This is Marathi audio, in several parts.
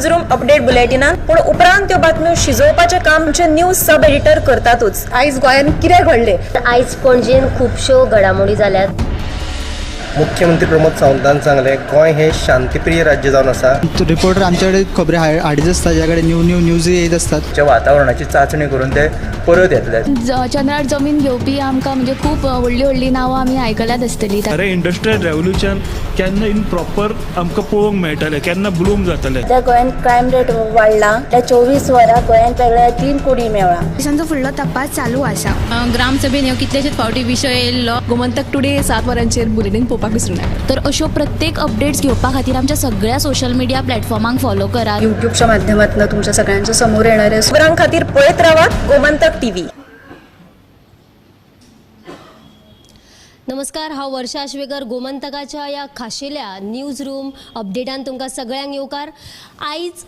रूम अपडेट बुलेटिनान पूण उपरांत त्यो बातम्यो शिजोवपाचें काम आमचे न्यूज सब एडिटर करतातूच। आयज गोंयान कितें घडलें? आयज पणजेन खुबश्यो घडामोडी जाल्यात। मुख्यमंत्री प्रमोद सावंतान सांगले गोंय हे शांतीप्रिय राज्य जावन आसा। रिपोर्टर आमच्याकडे खबरी हाडीत आसता, ज्याकडे न्यूज येत असतात। जे वातावरणाची चाचणी करून ते परत येतले। चंद्रार जमीन घेवपी आमकां म्हणजे खूब व्हडली व्हडली नांवां आमी आयकल्यात आसतली। अरे इंडस्ट्रियल रेवल्युशन केन्ना इन प्रॉपर आमकां पळोवंक मेळटलें, केन्ना ब्लूम जातलें। त्या गोंयान क्रायम रेट वाडला। त्या 24 वरां गोंयान वेगळ्या 3 कोडी मेळ्ळा। देशांचो फुडलो तपास चालू आसा। ग्रामसभेन ह्यो कितलेशेच फावटी विशय येयल्लो। गोमंतक टुडे 7 वरांचेर बुलेटिन पळोवपाक विसरूं नाका। तर अश्यो प्रत्येक अपडेट्स घेवपा खातीर आमच्या सगळ्या सोशल मिडिया प्लॅटफॉर्मांक फॉलो करा। युट्यूबच्या माध्यमातून तुमच्या सगळ्यांच्या समोर येणारे खबरां खातीर पळयत रावात गोमंतक टीव्ही। नमस्कार, हांव वर्षा आश्वेकर। गोमंतकाच्या या खाशेल्या न्यूज रूम अपडेटान तुमकां सगळ्यांक येवकार। आयज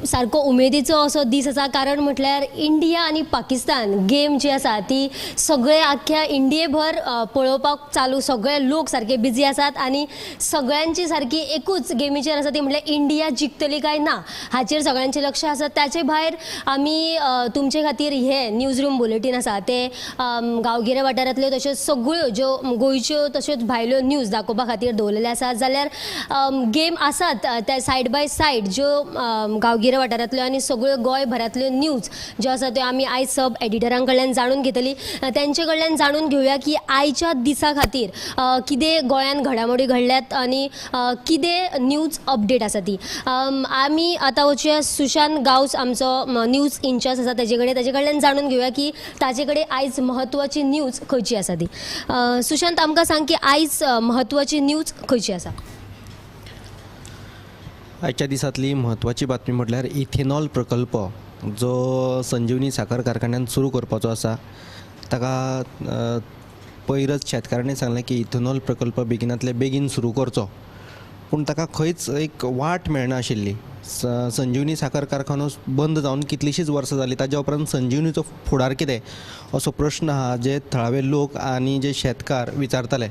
सारको उमेदीचो असो दीस आसा, कारण म्हटल्यार इंडिया आनी पाकिस्तान गेम जी आसा ती सगळे आख्या इंडियेभर पळोवपाक चालू, सगळे लोक सारके बिजी आसात आनी सगळ्यांची सारकी एकूच गेमीचेर आसा ती म्हटल्यार इंडिया जिखतली काय ना हाचेर सगळ्यांचें लक्ष आसा। ताचे भायर आमी तुमचे खातीर हे न्यूज रूम बुलेटीन आसा ते गांवगिऱ्या वाठारांतल्यो तश्योच सगळ्यो ज्यो गोंयच्यो तश्योच भायल्यो न्यूज दाखोवपा खातीर दवरलेले आसात। जाल्यार गेम आसात त्या सायड बाय सायड ज्यो गांवगिऱ्या वाठारांतल्यो आनी सगळ्यो गोंयभरांतल्यो न्यूज ज्यो आसा त्यो आमी आयज सब एडिटरां कडल्यान जाणून घेतली। तेंचे कडल्यान जाणून घेवया की आयच्या दिसा खातीर कितें गोंयान घडामोडी घडल्यात आनी कितें न्यूज अपडेट आसा ती। आमी आतां वचूया सुशांत गांवस आमचो न्यूज इंचार्ज आसा तेजे कडल्यान जाणून घेवया की ताजे कडेन आयज म्हत्वाची न्यूज खंयची आसा ती। सुशांत, आमकां सांग की आयज म्हत्वाची न्यूज खंयची आसा? आजच्या दिसातली म्हत्वाची बातमी म्हटल्यार इथेनॉल प्रकल्प जो संजीवनी साखर कारखान्यान सुरू करपाचो आसा ताका पयरच शेतकारांनी सांगलें की इथेनॉल प्रकल्प बेगिनांतले बेगीन सुरू करचो, पूण ताका खंयच एक वाट मेळना आशिल्ली। संजीवनी साखर कारखानो बंद जावन कितलींशींच वर्सां जालीं, ताज्या उपरांत संजीवनीचो फुडार कितें असो प्रश्न आहा जे थळावे लोक आनी जे शेतकार विचारताले,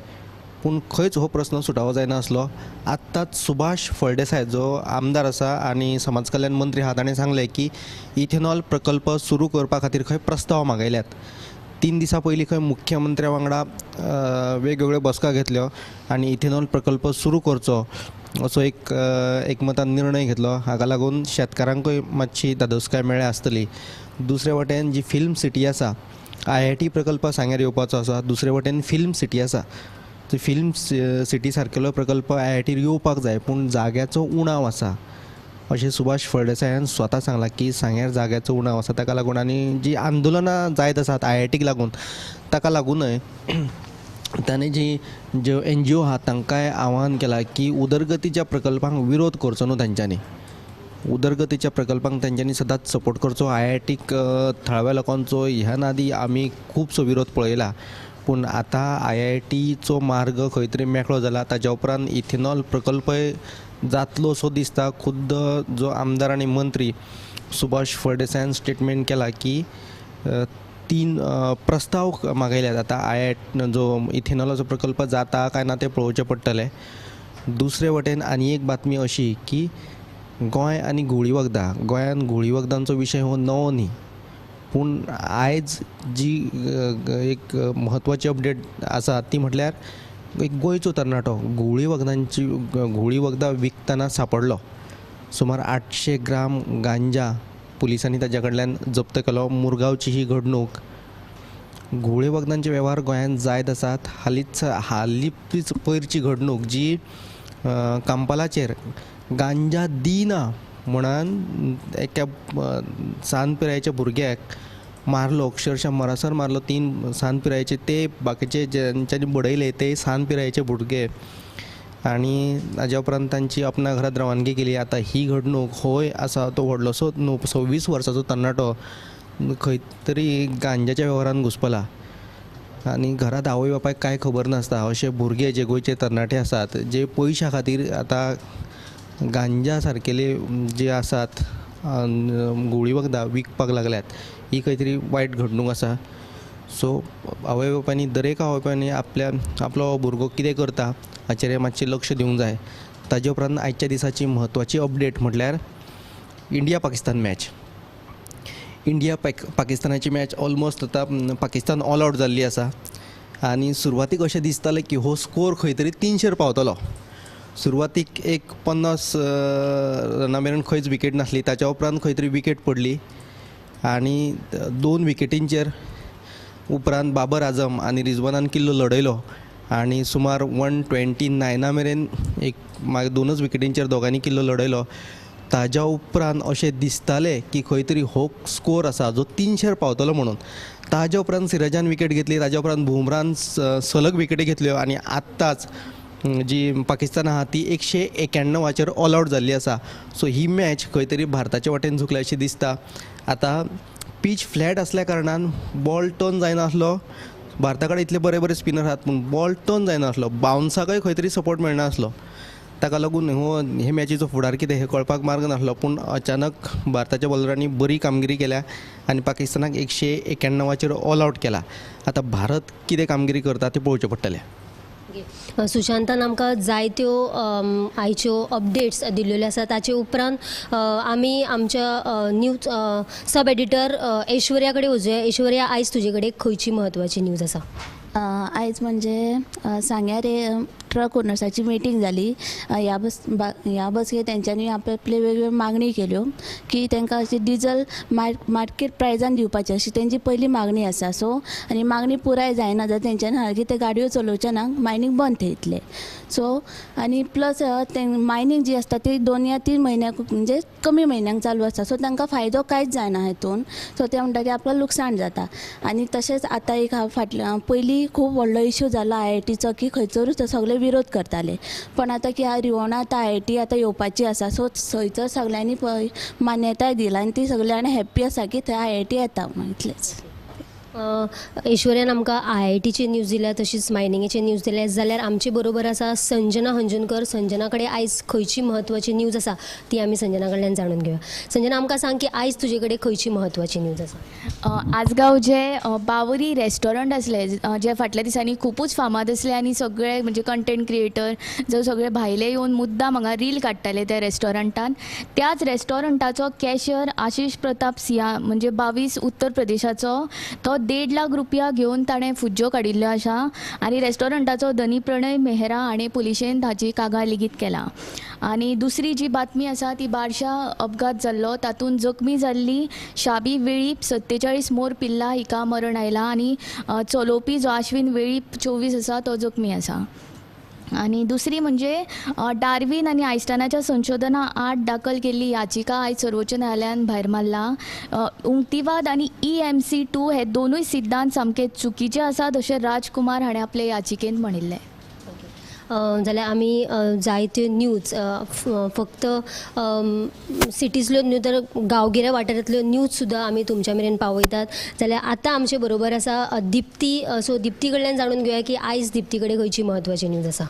पूण खंयच हो प्रस्न सुटावो जायना आसलो। आत्ताच सुभाष फळदेसाय जो आमदार आसा आनी समाज कल्याण मंत्री आहा ताणें सांगलें की इथेनॉल प्रकल्प सुरू करपा खातीर खंय प्रस्ताव मागयल्यात। 3 दिसां पयलीं खंय मुख्यमंत्र्या वांगडा वेगवेगळ्यो बसका घेतल्यो आनी इथेनॉल प्रकल्प सुरू करचो असो एकमतान निर्णय घेतलो। हाका लागून शेतकारांकूय मातशी धादोसकाय मेळ्ळ्या आसतली। दुसरे वटेन जी फिल्म सिटी आसा, IIT प्रकल्प सांग्यार येवपाचो आसा, दुसरे वटेन फिल्म सिटी आसा। फिल्म सिटी सारकेलो प्रकल्प IITर येवपाक जाय, पूण जाग्याचो उणाव आसा अशें सुभाष फळदेसायान स्वता सांगलां की सांग्यार जाग्याचो उणाव आसा। ताका लागून आनी जी आंदोलनां जायत आसात IITक लागून, ताका लागूनय ताणें ज्यो NGO आहात तांकांय आवाहन केलां की उदरगतीच्या प्रकल्पांक विरोध करचो न्हू तांच्यांनी। उदरगतीच्या प्रकल्पांक तांच्यांनी सदांच सपोर्ट करचो। IITक थळाव्या लोकांचो ह्या नादी आमी खुबसो विरोध पळयला, पूण आतां IITचो मार्ग खंय तरी मेकळो जाला। ताच्या उपरांत इथेनॉल प्रकल्पय जातलो असो दिसता। खुद्द जो आमदार आनी मंत्री सुभाष फळदेसायान स्टेटमेंट केला की 3 प्रस्ताव मागयल्यात। आतां IIT जो इथेनॉलाचो प्रकल्प जाता काय ना तें पळोवचें पडटलें। दुसरे वटेन आनी एक बातमी अशी की गोंय आनी घुवळी वखदां, गोंयान घुवळी वखदांचो विशय हो नवो न्ही, पूण आयज जी एक म्हत्वाची अपडेट आसा ती म्हटल्यार एक गोंयचो तरणाटो घुवळी वखदां विकतना सांपडलो। सुमार 800 ग्राम गांजा पुलिसांनी ताच्या कडल्यान जप्त केलो। मुरगांवची ही घडणूक। घुवळे वखदांचे वेव्हार गोंयांत जायत आसात। हालींच पयरची घडणूक जी कांपालाचेर गांजा दिना म्हणून एका सांज पिरायेच्या भुरग्याक मारलो, अक्षरशः मरासर मारलो। 3 सांज पिरायेचे ते बाकीचे ज्यांच्यांनी बडयले ते सांज पिरायेचे भुरगे आनी ताज्या उपरांत तांची अपना घरांत रवानगी केली। आतां ही घडणूक होय आसा तो व्हडलोसो न्हू, 26 वर्साचो तरणाटो खंय तरी गांजाच्या वेव्हारान घुस्पला आनी घरांत आवय बापायक कांय खबर नासता। अशे भुरगे जे गोंयचे तरणाटे आसात जे पयशा खातीर आतां गांजा सारकेले जे आसात घुवळी वखदां विकपाक लागल्यात, ही खंय तरी वायट घडणूक आसा। सो आवय बापायांनी दरेक आवय बापायांनी आपलो भुरगो कितें करता हाचेर मातशें लक्ष दिवंक जाय। ताजे उपरांत आयच्या दिसाची म्हत्वाची अपडेट म्हटल्यार इंडिया पाकिस्तान मॅच. पाकिस्तानाची मॅच ऑलमोस्ट आतां पाकिस्तान ऑल आउट जाल्ली आसा आनी सुरवातीक अशें दिसतालें की हो स्कोर खंय तरी 300 पावतलो. सुरवातीक एक 50 रना मेरेन खंयच विकेट नासली. ताच्या उपरांत खंय तरी विकेट पडली आनी 2 विकेटींचेर उपरांत बाबर आझम आनी रिजवानान किल्लो लडयलो आनी सुमार 129 मेरेन एक 2च विकेटींचेर दोगांनी किल्लो लडयलो. ताज्या उपरांत अशें दिसतालें की खंय तरी हो स्कोर आसा जो 300 पावतलो म्हणून. ताज्या उपरांत सिराजान विकेट घेतली, ताज्या उपरांत बुमरान सलग विकेटी घेतल्यो आनी आत्ताच जी पाकिस्तान आहा ती 191 ऑल आउट जाल्ली आसा. सो ही मॅच खंय तरी भारताच्या वाटेन झुकल्या अशें दिसता. आतां पीच फ्लॅट असल्या कारणान बॉल टर्न जायनासलो. भारता कडेन इतले बरे बरे स्पिनर आहात पूण बॉल टर्न जायनासलो. बाउन्साकय खंय तरी सपोर्ट मेळनासलो. ताका लागून हे मॅचीचो फुडार कितें हें कळपाक मार्ग नासलो. पूण अचानक भारताच्या बॉलरांनी बरी कामगिरी केल्या आनी पाकिस्तानाक 191 ऑल आउट केला. आतां भारत कितें कामगिरी करता तें पळोवचें पडटलें. सुशांतान आमकां जायत्यो आयच्यो अपडेट्स दिल्ल्यो आसा. ताचे उपरांत आमी आमच्या न्यूज सब एडिटर ऐश्वर्या कडेन वचूया. ऐश्वर्या, आयज तुजे कडेन खंयची म्हत्वाची न्यूज आसा? आयज म्हणजे सांग्यार ट्रक ओनर्साची मिटींग जाली. ह्या बसकेक तेंच्यांनी आपले वेगवेगळ्यो मागणी केल्यो की तांकां अशी डिझल मार्केट प्रायजान दिवपाची अशी तेंची पयली मागणी आसा. सो आनी मागणी पुराय जायना जाल्यार तेंच्यांनी सारकी ते गाडयो चलोवचे ना, मायनींग बंद थेयतले. सो आनी प्लस ते मायनींग जी आसता ती 2 या 3 म्हयन्याक म्हणजे कमी म्हयन्यांक चालू आसता. सो तांकां फायदो कांयच जायना हेतून. सो ते म्हणटा की आपलो लुकसाण जाता. आनी तशेंच आतां एक फाटल्या पयलीं खूब व्हडलो इश्यू जाला IITचो की खंयसरूच सगळे विरोध करताले. पण आतां की रिवोणा आतां IIT आतां येवपाची आसा. सो थंयसर सगळ्यांनी मान्यताय दिला आनी ती सगळीं जाणां हॅप्पी आसा की थंय IIT येता इतलेंच. ऐश्वर्यान आमकां IITची न्यूज दिल्या, तशीच मायनिंगेची न्यूज दिल्या. जाल्यार आमचे बरोबर आसा संजना हंजुनकर. संजना कडेन आयज खंयची म्हत्वाची न्यूज आसा ती आमी संजना कडल्यान जाणून घेवया. संजना, आमकां सांग की आयज तुजे कडेन खंयची म्हत्वाची न्यूज आसा? आजगांव जे बावरी रेस्टॉरंट आसले जे फाटल्या दिसांनी खूबच फामाद आसले आनी सगळे म्हणजे कंटेंट क्रिएटर जो सगळे भायले येवन मुद्दाम हांगा रील काडटाले त्या रेस्टॉरंटान, त्याच रेस्टॉरंटाचो कॅशियर आशिश प्रताप सिंहा म्हणजे 22 उत्तर प्रदेशाचो, तो 1.5 लाख रुपया घेवन ताणें फुज्जो काडिल्लो आसा. आनी रेस्टॉरंटाचो धनी प्रणय मेहरा हाणें पुलिशेन ताची कागाळ लेगीत केला. आनी दुसरी जी बातमी आसा ती बारशा अपघात जाल्लो, तातूंत जखमी जाल्ली शाबी वेळीप 47 मोर पिल्ला हिका मरण आयला आनी चलोवपी जो आश्विन वेळीप 24 आसा तो जखमी आसा. आनी दुसरी म्हणजे डार्विन आनी आयस्टायनाच्या संशोधना आड दाखल केल्ली याचिका आयज सर्वोच्च न्यायालयान भायर मारला. उक्तीवाद आनी EMC2 हे दोनूय सिद्धांत सामके चुकीचे आसात अशें राजकुमार हाणें आपले याचिकेंत म्हणिल्लें. जाल्यार आमी जायत्यो न्यूज फक्त सिटीजल्यो न्यूज तर गांवगिऱ्या वाठारांतल्यो न्यूज सुद्दां आमी तुमच्या मेरेन पावयतात. जाल्यार आतां आमचे बरोबर आसा दिप्ती. सो दिप्ती कडल्यान जाणून घेवया की आयज दिप्ती कडेन खंयची म्हत्वाची न्यूज आसा?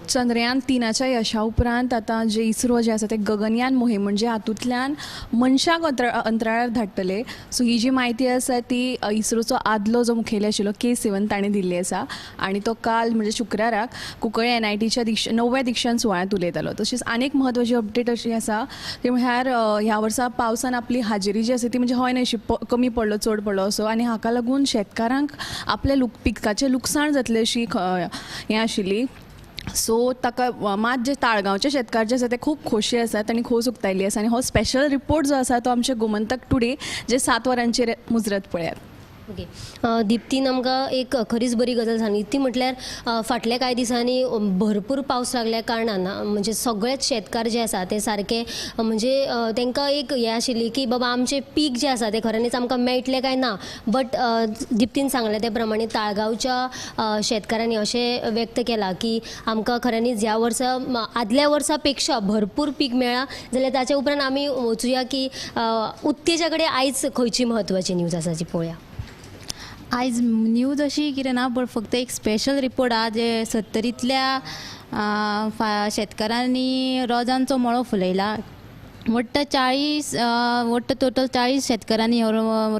चंद्रयान 3च्या यशा उपरांत आतां जे इस्रो जे आसा ते गगनयान मोहीम म्हणजे हातूंतल्यान मनशाक अंतराळार धाडटले. सो ही जी म्हायती आसा ती इस्रोचो आदलो जो मुखेली आशिल्लो K7 ताणें दिल्ली आसा आनी तो काल म्हणजे शुक्राराक कुंकळे NITच्या 9व्या दिक्षांत सुवाळ्यांत उलयतालो. तशीच आनीक म्हत्वाची अपडेट अशी आसा ती म्हळ्यार ह्या वर्सा पावसान आपली हाजेरी जी आसा ती म्हणजे हय नाशी कमी पडलो चड पडलो असो आनी हाका लागून शेतकारांक आपले पिकाचें लुकसाण जातलें अशी हें आशिल्ली. सो ताका मात जे ताळगांवचे शेतकार जे आसा ते खूब खोशी आसात आनी खोस उक्तायल्ली आसा. आनी हो स्पेशल रिपोर्ट जो आसा तो आमचे गोमंतक टुडे जे 7 वरांचेर मुजरत पळयात. ओके. दिप्तीन आमकां एक खरीच बरी गजाल सांगली ती म्हटल्यार फाटल्या कांय दिसांनी भरपूर पावस लागल्या कारणान म्हणजे सगळेच शेतकार जे आसा ते सारके म्हणजे तांकां एक हें आशिल्ली की बाबा आमचें पीक जें आसा तें खऱ्यांनीच आमकां मेळटलें काय ना. बट दिप्तीन सांगलें ते प्रमाणे ताळगांवच्या शेतकारांनी अशें व्यक्त केलां की आमकां खऱ्यांनीच ह्या वर्सा आदल्या वर्सा पेक्षा भरपूर पीक मेळ्ळां. जाल्यार ताच्या उपरांत आमी वचुया की उत्तेजा कडेन आयज खंयची म्हत्वाची न्यूज आसा ती पळोवया. आयज न्यूज अशी कितें ना पण फक्त एक स्पेशल रिपोर्ट आहा जे 70तल्या शेतकारांनी रोजांचो मळो फुलयला. टोटल 40 शेतकारांनी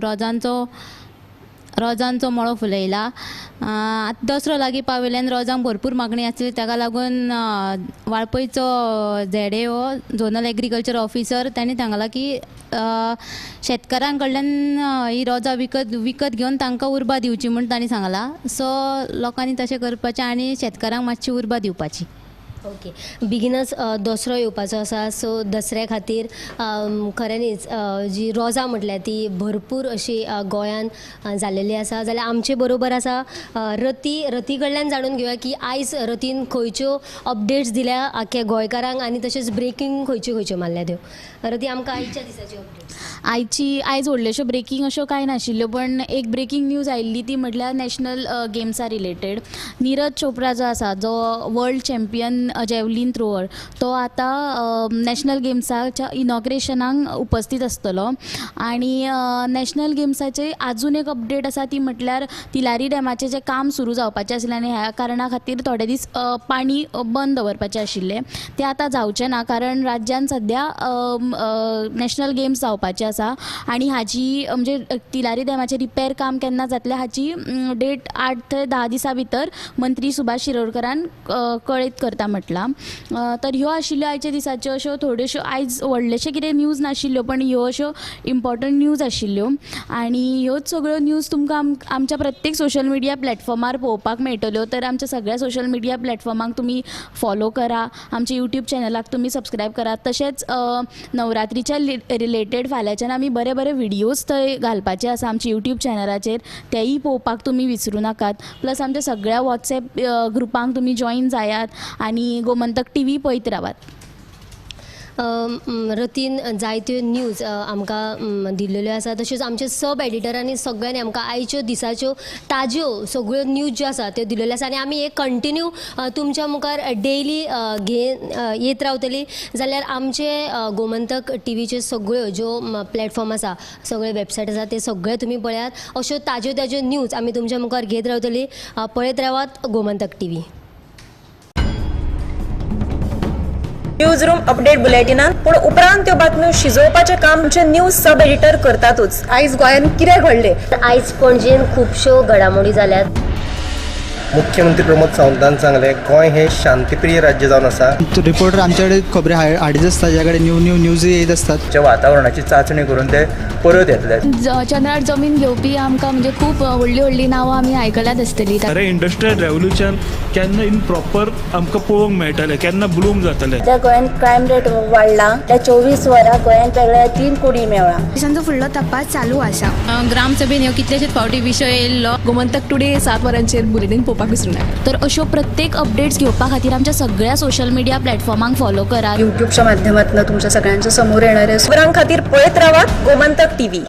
रोजांचो रोजांचो मळो फुलयला. आतां दसरो लागीं पावयल्यान रोजांक भरपूर मागणी आसली, ताका लागून वाळपयचो ZAO झोनल एग्रीकल्चर ऑफिसर तांणी सांगलां की शेतकारां कडल्यान ही रोजां विकत घेवन तांकां उर्बा दिवची म्हूण तांणी सांगलां. सो लोकांनी तशें करपाचें आनी शेतकारांक मातशी उर्बा दिवपाची. ओके, बेगीनच दसरो येवपाचो आसा. सो दसऱ्या खातीर खऱ्यांनीच जी रोजां म्हटल्यार ती भरपूर अशी गोंयान जाल्लेली आसा. जाल्यार आमचे बरोबर आसा रती कडल्यान जाणून घेवया की आयज रतीन खंयच्यो अपडेट्स दिल्या आख्या गोंयकारांक आनी तशेंच ब्रेकींग खंयच्यो मारल्या त्यो. रती आमकां आयच्या दिसाची अपडेट्स. आयज व्हडल्योश्यो ब्रेकींग अश्यो कांय नाशिल्ल्यो, पण एक ब्रेकींग न्यूज आयिल्ली ती म्हटल्यार नॅशनल गेम्सा रिलेटेड. नीरज चोप्रा जो आसा, जो वर्ल्ड चॅम्पियन जॅवलीन थ्रोअर, तो आतां नॅशनल गेम्साच्या इनॉग्रेशनाक उपस्थित आसतलो. आनी नॅशनल गेम्साचे आजून एक अपडेट आसा ती म्हटल्यार तिलारी डॅमाचें जें काम सुरू जावपाचें आसलें आनी ह्या कारणां खातीर थोडे दीस पाणी बंद दवरपाचें आशिल्लें, तें आतां जावचें ना, कारण राज्यान सद्या नॅशनल गेम्स जावपाचे आसा आनी हाची म्हणजे तिलारी डॅमाचें रिपेर काम केन्ना जातलें हाची डेट 8 ते 10 दिसां भितर मंत्री सुभाष शिरोडकरान कळीत करता म्हटलां. तर ह्यो आशिल्ल्यो आयच्या दिसाच्यो अश्यो थोड्योश्यो. आयज व्हडलेशें कितें न्यूज नाशिल्ल्यो, पण ह्यो अश्यो इम्पॉर्टंट न्यूज आशिल्ल्यो. आनी ह्योच सगळ्यो न्यूज तुमकां आमच्या प्रत्येक सोशल मिडिया प्लॅटफॉर्मार पळोवपाक मेळटल्यो. तर आमच्या सगळ्या सोशल मिडिया प्लॅटफॉर्माक तुमी फॉलो करा, आमच्या यूट्यूब चॅनलाक तुमी सबस्क्रायब करा. तशेंच नवरात्रीच्या रिलेटेड फाल्यांच्यान आमी बरे व्हिडियोज थंय घालपाचे आसा आमच्या यूट्यूब चॅनलाचेर, तेयी पळोवपाक तुमी विसरूं नाकात. प्लस आमच्या सगळ्या वॉट्सॅप ग्रुपांक तुमी जॉईन जायात आनी गोमंतक TV पळयत रावात. रतीन जायत्यो न्यूज आमकां दिल्ल्यो आसा. तशेंच आमचे सब एडिटरांनी सगळ्यांनी आमकां आयच्यो दिसाच्यो ताज्यो सगळ्यो न्यूज ज्यो आसा त्यो दिल्ल्यो आसा आनी आमी हे कंटिन्यू तुमच्या मुखार डेली येत रावतली. जाल्यार आमचे गोमंतक TVचे सगळ्यो ज्यो प्लॅटफॉर्म आसा, सगळे वेबसायट आसा, ते सगळे तुमी पळयात. अश्यो ताज्यो न्यूज आमी तुमच्या मुखार घेत रावतली. पळयत रावात Gomantak TV. News room update बुलेटिनान पूण उपरांत त्यो बातम्यो शिजोवपाचें काम आमचे न्यूज सब एडिटर करतातूच. आयज गोंयान कितें घडलें? आयज पणजेन खुबश्यो घडामोडी जाल्यात. मुख्यमंत्री प्रमोद सावंतान सांगलें गोंय हें शांतीप्रिय राज्य जावन आसा. रिपोर्टर आमचे कडेन खबरी हाडीत आसता, ज्या कडेन न्यू न्यूज येत असतात. वातावरणाची चांचणी करून ते परत येतले. चंद्रार जमीन घेवपी आमकां म्हणजे खूब व्हडलीं नांवां आमी आयकल्यात आसतलीं. अरे इंडस्ट्रियल रेव्होल्युशन केन्ना इन प्रॉपर आमकां पळोवंक मेळटलें, केन्ना ब्लूम जातलें. त्या गोंयान क्रायम रेट वाडला. त्या 24 वरां गोंयान वेगळ्या 3 कोडी मेळ्ळा. दिसांचो फुडलो तपास चालू आसा. ग्रामसभेन ह्यो कितलेशेच फावटी विशय येयल्लो. गोमंतक टुडे 7 वरांचेर बुलेटीन पळोवपाक विसरूं नाका. तर अश्यो प्रत्येक अपडेट्स घेवपा खातीर आमच्या सगळ्या सोशल मिडिया प्लॅटफॉर्मांक फॉलो करा. यूट्यूबच्या माध्यमातून तुमच्या सगळ्यांच्या समोर येणाऱ्या खबरां खातीर पळयत रावात गोमंतक TV.